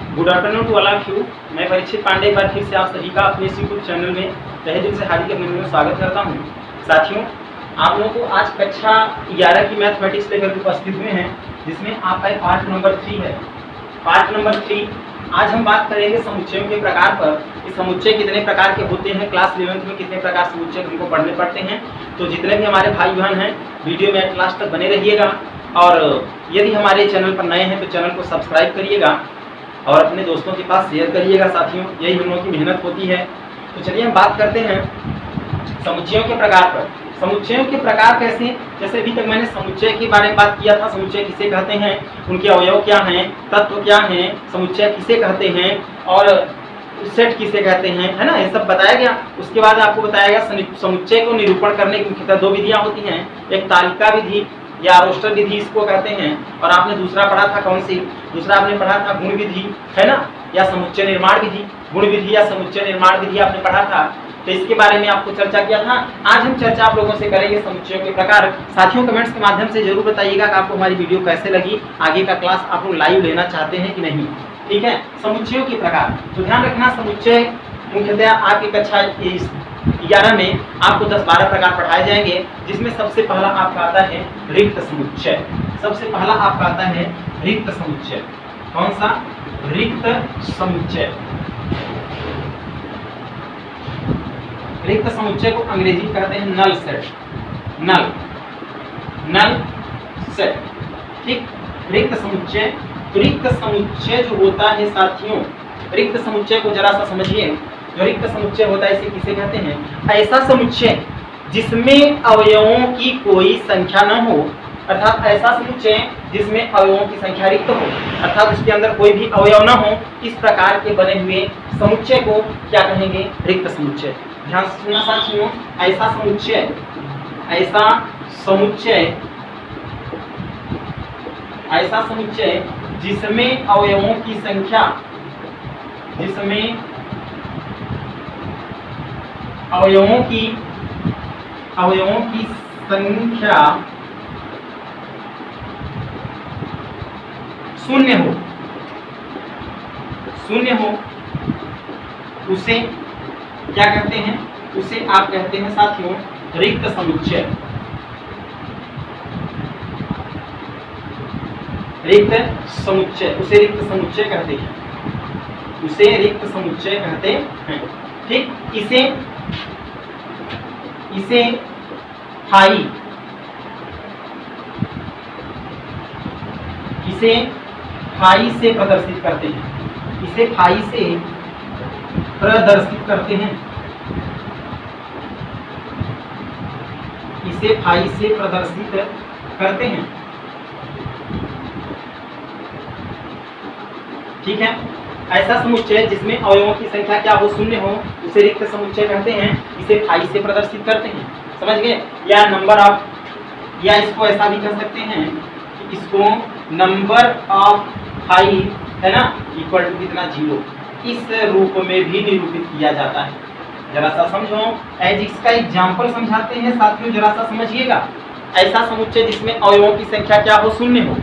Good afternoon to all of you. मैं परीक्षित पांडे एक बार फिर से आप सभी का अपने इस यूट्यूब चैनल में तहे दिल से हार्दिक अभिनंदन में स्वागत करता हूं। साथियों, आप लोगों को आज कक्षा 11 की मैथमेटिक्स लेकर उपस्थित हुए हैं, जिसमें आपका पार्ट नंबर 3 है। पार्ट नंबर 3 आज हम बात करेंगे समुच्चयों के प्रकार पर। ये समुच्चय कितने प्रकार के होते हैं, क्लास 11th में कितने प्रकार समुच्चय हमको पढ़ने पड़ते हैं। तो जितने भी हमारे भाई बहन हैं, वीडियो में लास्ट तक बने रहिएगा। और यदि हमारे चैनल पर नए हैं तो चैनल को सब्सक्राइब करिएगा और अपने दोस्तों के पास शेयर करिएगा। साथियों, यही हम लोगों की मेहनत होती है। तो चलिए हम बात करते हैं समुच्चयों के प्रकार पर। समुच्चयों के प्रकार कैसे, जैसे अभी तक मैंने समुच्चय के बारे में बात किया था। समुच्चय किसे कहते हैं, उनके अवयव क्या हैं, तत्व क्या हैं, समुच्चय किसे कहते हैं और सेट किसे कहते हैं, है ना, ये सब बताया गया। उसके बाद आपको बताया गया समुच्चय को निरूपण करने की मुख्यतः दो विधियां होती हैं। एक तालिका विधि या रोस्टर विधि इसको कहते हैं, और आपने दूसरा पढ़ा था कौन सी, दूसरा आपने पढ़ा था गुण विधि, है ना, या समुच्चय निर्माण विधि। गुण विधि या समुच्चय निर्माण विधि आपने पढ़ा था, तो इसके बारे में आपको चर्चा किया था। आज हम चर्चा आप लोगों से करेंगे समुच्चयों के प्रकार। साथियों, कमेंट्स के माध्यम से जरूर बताइएगा कि आपको हमारी वीडियो कैसे लगी, आगे का क्लास आप लोग लाइव लेना चाहते हैं कि नहीं। ठीक है, समुच्चयों के प्रकार। तो ध्यान रखना, समुच्चय मुख्यतः आपकी कक्षा 11 में आपको 10-12 प्रकार पढ़ाए जाएंगे, जिसमें सबसे पहला आपका आता है रिक्त समुच्चय। सबसे पहला आपका आता है रिक्त समुच्चय। कौन सा? रिक्त समुच्चय। रिक्त समुच्चय को अंग्रेजी में कहते हैं नल सेट। Null set. ठीक, रिक्त समुच्चय। रिक्त समुच्चय जो होता है साथियों, रिक्त समुच्चय को जरा सा समझिए। जो रिक्त समुच्चय होता है इसे किसे कहते हैं? ऐसा समुच्चय जिसमें अवयवों की कोई संख्या न हो, अर्थात ऐसा समुच्चय जिसमें अवयवों की संख्या रिक्त हो, अर्थात उसके अंदर कोई भी अवयव न हो, इस प्रकार के बने हुए समुच्चय को क्या कहेंगे? रिक्त समुच्चय। ध्यान से सुनना साथियों, ऐसा समुच्चय जिसमें अवयवों की संख्या शून्य हो, उसे क्या कहते हैं? उसे आप कहते हैं साथियों रिक्त समुच्चय। उसे रिक्त समुच्चय कहते हैं। ठीक, इसे फाई से प्रदर्शित करते हैं। ठीक है, ऐसा समुच्चय जिसमें अवयवों की संख्या क्या हो? शून्य हो, उसे रिक्त समुच्चय कहते हैं। इसे फाई से प्रदर्शित करते हैं। समझ गए? या नंबर ऑफ, या इसको ऐसा भी कह सकते हैं कि इसको नंबर ऑफ फाई, है ना, इक्वल टू कितना? 0। इस रूप में भी निरूपित किया जाता है। जरा सा समझो, एज इसका एग्जाम्पल समझाते हैं साथियों, जरा सा समझिएगा। ऐसा समुच्चय जिसमें अवयवों की संख्या क्या हो? शून्य हो।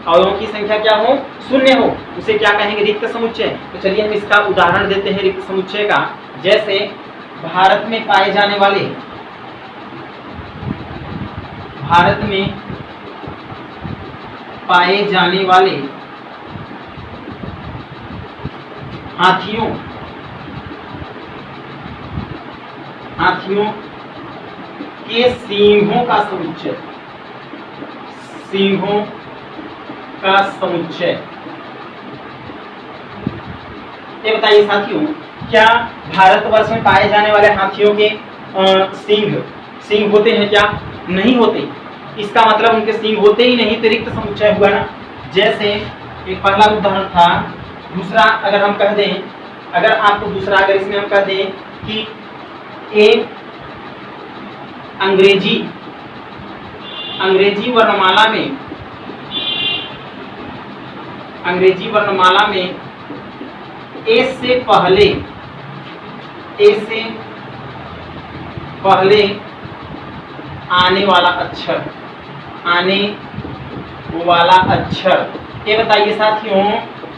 अवयवों की संख्या क्या हो? शून्य हो, उसे क्या कहेंगे? रिक्त समुच्चय। तो चलिए हम इसका उदाहरण देते हैं रिक्त समुच्चय का। जैसे भारत में पाए जाने वाले हाथियों के सींगों का समुच्चय। ये बताइए साथियों, क्या भारतवर्ष में पाए जाने वाले हाथियों के सींग होते हैं क्या? नहीं होते। इसका मतलब उनके सींग होते ही नहीं, तो रिक्त समुच्चय हुआ ना। जैसे एक पहला उदाहरण था। दूसरा अगर हम कह दें, अगर इसमें हम कह दें कि एक अंग्रेजी वर्णमाला में ए से पहले आने वाला अक्षर। ये बताइए साथियों,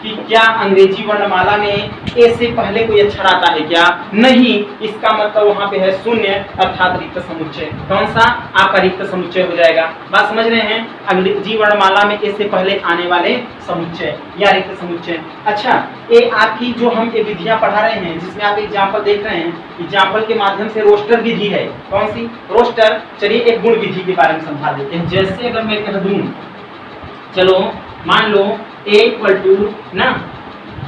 कि क्या अंग्रेजी वर्णमाला में ए से पहले कोई अक्षर आता है क्या? नहीं, इसका मतलब वहां पे है शून्य, अर्थात रिक्त समुच्चय। कौन सा? आपका रिक्त समुच्चय हो जाएगा। बात समझ रहे हैं? अंग्रेजी वर्णमाला में ए से पहले आने वाले समुच्चय या रिक्त समुच्चय। अच्छा, ये आपकी जो हम ये विधियां पढ़ा रहे हैं, जिसमें आप एग्जाम्पल देख रहे हैं, एग्जाम्पल के माध्यम से रोस्टर विधि है। कौन सी? रोस्टर। चलिए एक गुण विधि के बारे में समझा देते हैं। जैसे अगर मैं कह दूं, चलो मान लो a इक्वल टू ना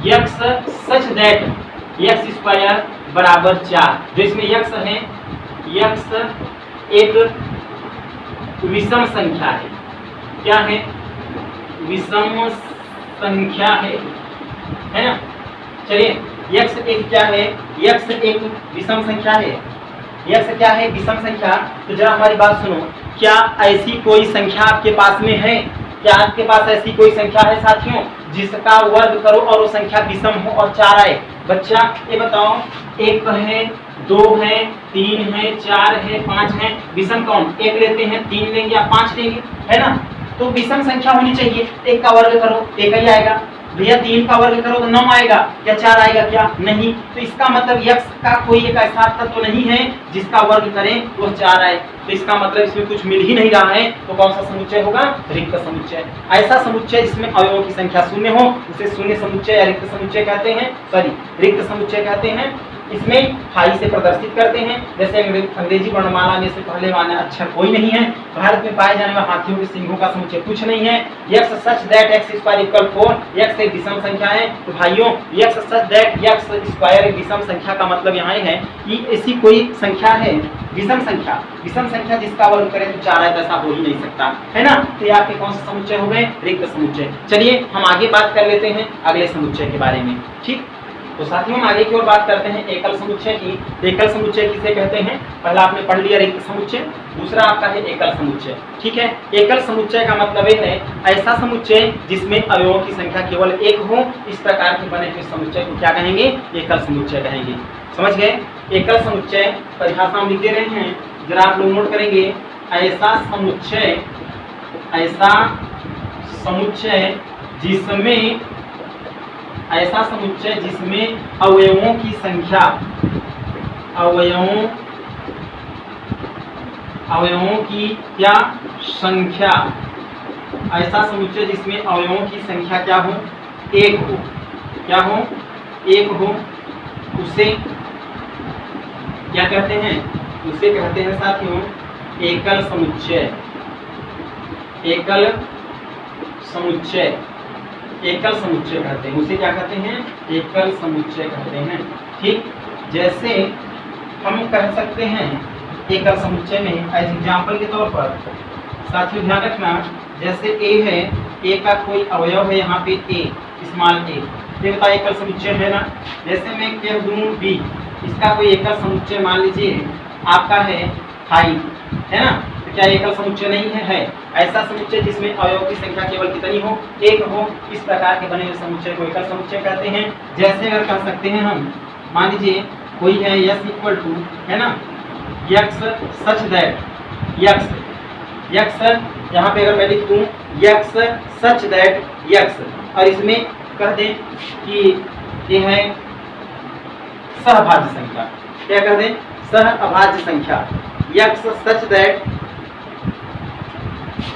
x such that x square बराबर 4, जो इसमें x है, x एक विषम संख्या है। क्या है? विषम संख्या है ना। चलिए x एक क्या है? x एक विषम संख्या है। x क्या है? विषम संख्या। तो जरा हमारी बात सुनो, क्या ऐसी कोई संख्या आपके पास में है? क्या आपके पास ऐसी कोई संख्या है साथियों जिसका वर्ग करो और वो संख्या विषम हो और 4 आए? बच्चा ये बताओ, 1 है, 2 है, 3 है, 4 है, 5 है, विषम कौन? 1 लेते हैं, 3 लेंगे या 5 लेंगे, है ना। तो विषम संख्या होनी चाहिए। 1 का वर्ग करो 1 ही आएगा, भैया 3 का वर्ग करो तो 9 आएगा, क्या 4 आएगा क्या? नहीं। तो इसका मतलब x का कोई एक ऐसा तत्व तो नहीं है जिसका वर्ग करें वो 4 आए। तो इसका मतलब इसमें कुछ मिल ही नहीं रहा है। तो कौन सा समुच्चय होगा? रिक्त समुच्चय। ऐसा समुच्चय जिसमें अवयवों की संख्या शून्य हो उसे शून्य समुच्चय या रिक्त समुच्चय कहते हैं, रिक्त समुच्चय कहते हैं। इसमें फाई से प्रदर्शित करते हैं। जैसे अंग्रेजी वर्णमाला में से पहले वाला अक्षर कोई नहीं है। भारत में पाए जाने वाले हाथियों के सिंहों का समुच्चय कुछ नहीं है। x such that x square equal 4, x एक विषम संख्या है। तो भाइयों x such that x square एक विषम संख्या का मतलब यहाँ है कि ऐसी कोई संख्या है विषम संख्या जिसका वर्ग करें तो 4 आए, ऐसा हो ही नहीं सकता, है ना। तो ये आपके कौन से समुच्चय हो गए? रिक्त समुच्चय। चलिए हम आगे बात कर लेते हैं अगले समुच्चय के बारे में। ठीक, तो साथियों हम आगे की ओर बात करते हैं एकल समुच्चय की। एकल समुच्चय किसे कहते हैं? पहला आपने पढ़ लिया रिक्त समुच्चय, दूसरा आपका है एकल समुच्चय। ठीक है, एकल समुच्चय का मतलब ये है ऐसा समुच्चय जिसमें अवयवों की संख्या केवल 1 हो। इस प्रकार के बने हुए समुच्चय को क्या कहेंगे? एकल समुच्चय कहेंगे। समझ गए? एकल समुच्चय परिभाषा हम लिख दे रहे हैं, जरा आप लोग नोट करेंगे। ऐसा समुच्चय जिसमें अवयवों की संख्या ऐसा समुच्चय जिसमें अवयवों की संख्या क्या हो? 1 हो। क्या हो? 1 हो। उसे क्या कहते हैं? उसे कहते हैं साथियों एकल समुच्चय। एकल समुच्चय कहते हैं उसे। क्या कहते हैं? एकल समुच्चय कहते हैं। ठीक, जैसे हम कह सकते हैं एकल समुच्चय में एज एग्जाम्पल के तौर पर साथियों ध्यान रखना, जैसे a है, a का कोई अवयव है यहाँ पे a, स्मॉल a, ये बता एकल समुच्चय है ना। जैसे मैं कह दूँ b, इसका कोई एकल समुच्चय मान लीजिए आपका है 5, है ना। तो क्या एकल समुच्चय नहीं है? ऐसा समुच्चय जिसमें अवयव की संख्या केवल कितनी हो? 1 हो। इस प्रकार के बने हुए समुच्चय को एकल समुच्चय कहते हैं। जैसे अगर कह सकते हैं हम, मान लीजिए कोई है s इक्वल टू, है ना, x सच दैट x यहाँ पे अगर मैं लिख दूँ x सच दैट x, और इसमें कह दें कि ये है सहभाज्य संख्या। क्या कह दें? सहअभाज्य संख्या। x सच दैट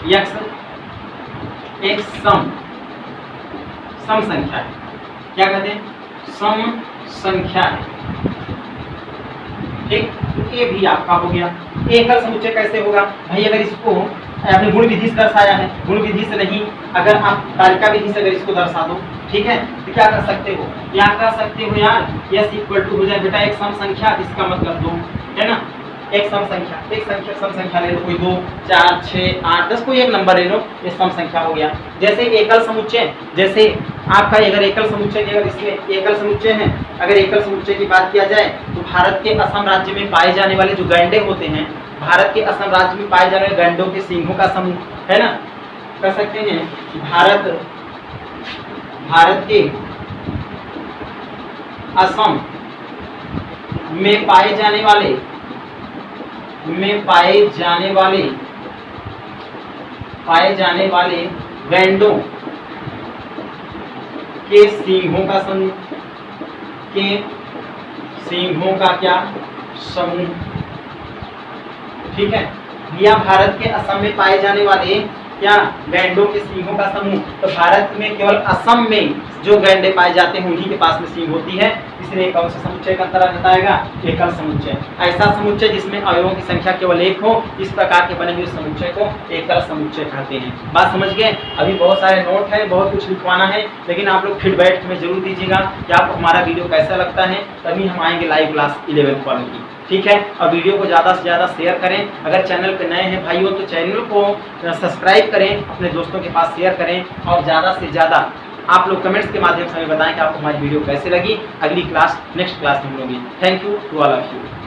x एक सम संख्या है। क्या कहते हैं? सम संख्या है। ठीक, ये भी आपका हो गया। एकल समुच्चय कैसे होगा भाई? अगर इसको आपने गुण विधि से दर्शाया है, गुण विधि से नहीं, अगर आप तालिका विधि से अगर इसको दर्शा दो, ठीक है, तो क्या कर सकते हो? क्या कर सकते हो यार? s इक्वल टू हो जाए बेटा एक सम संख्या, इसका मतलब 2, है ना। एक सम संख्या ले लो, कोई 2, 4, 6, 8, 10 कोई एक नंबर ले लो, ये सम संख्या हो गया। जैसे एकल समुच्चय, जैसे आपका अगर एकल समुच्चय की, अगर इसमें एकल समुच्चय है, अगर एकल समुच्चय की बात किया जाए तो भारत के असम राज्य में पाए जाने वाले जो गैंडे होते हैं, भारत के असम राज्य में पाए जाने वाले गैंडों के सिंहों का समूह, है ना। कह सकते हैं कि भारत के असम में पाए जाने वाले गैंडों के सिंहों का समूह, के सिंहों का क्या समूह, ठीक है। या भारत के असम में पाए जाने वाले क्या गैंडों के सिंहों का समूह। तो भारत में केवल असम में जो गैंडे पाए जाते हैं उन्हीं के पास में सिंह होती है, इसलिए कौन सा समुच्चय का अंतर्गत आएगा, एकल समुच्चय। ऐसा समुच्चय जिसमें अवयवों की संख्या केवल एक हो, इस प्रकार के बने हुए समुच्चय को एकल समुच्चय कहते हैं। बात समझ गए। अभी बहुत सारे नोट है, बहुत कुछ लिखवाना है, लेकिन आप लोग फीडबैक में जरूर दीजिएगा कि आपको हमारा वीडियो कैसा लगता है, तभी हम आएंगे लाइव क्लास 11th वालों की, ठीक है। और वीडियो को ज़्यादा से ज़्यादा शेयर करें। अगर चैनल पे नए हैं भाइयों तो चैनल को सब्सक्राइब करें, अपने दोस्तों के पास शेयर करें, और ज़्यादा से ज़्यादा आप लोग कमेंट्स के माध्यम से हमें बताएं कि आपको हमारी वीडियो कैसे लगी। अगली क्लास नेक्स्ट क्लास में मिलेंगे। Thank you to all of you.